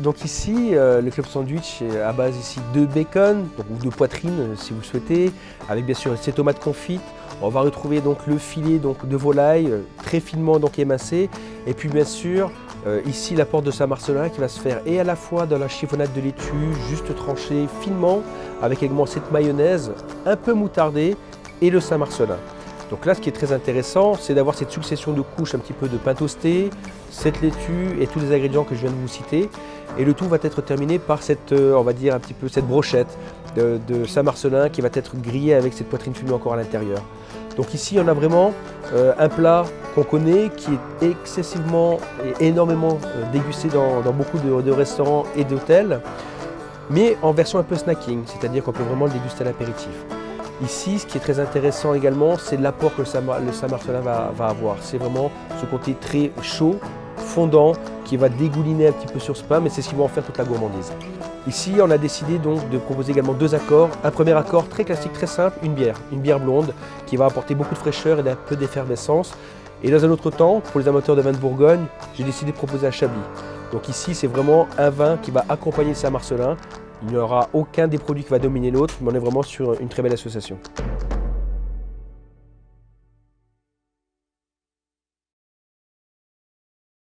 Donc ici, le club sandwich est à base ici de bacon, donc, ou de poitrine si vous le souhaitez, avec bien sûr ces tomates confites. On va retrouver donc le filet donc, de volaille très finement donc, émincé. Et puis bien sûr, ici l'apport de Saint-Marcellin qui va se faire et à la fois dans la chiffonnade de laitue, juste tranchée finement, avec également cette mayonnaise un peu moutardée et le Saint-Marcellin. Donc là, ce qui est très intéressant, c'est d'avoir cette succession de couches un petit peu de pain toasté, cette laitue et tous les ingrédients que je viens de vous citer. Et le tout va être terminé par cette, on va dire un petit peu cette brochette de Saint-Marcellin qui va être grillée avec cette poitrine fumée encore à l'intérieur. Donc ici, on a vraiment un plat qu'on connaît, qui est excessivement et énormément dégusté dans beaucoup de restaurants et d'hôtels, mais en version un peu snacking, c'est-à-dire qu'on peut vraiment le déguster à l'apéritif. Ici, ce qui est très intéressant également, c'est l'apport que le Saint-Marcellin va avoir. C'est vraiment ce côté très chaud, fondant, qui va dégouliner un petit peu sur ce pain, mais c'est ce qui va en faire toute la gourmandise. Ici, on a décidé donc de proposer également deux accords. Un premier accord très classique, très simple, une bière blonde, qui va apporter beaucoup de fraîcheur et un peu d'effervescence. Et dans un autre temps, pour les amateurs de vin de Bourgogne, j'ai décidé de proposer un Chablis. Donc ici, c'est vraiment un vin qui va accompagner le Saint-Marcellin. Il n'y aura aucun des produits qui va dominer l'autre, mais on est vraiment sur une très belle association.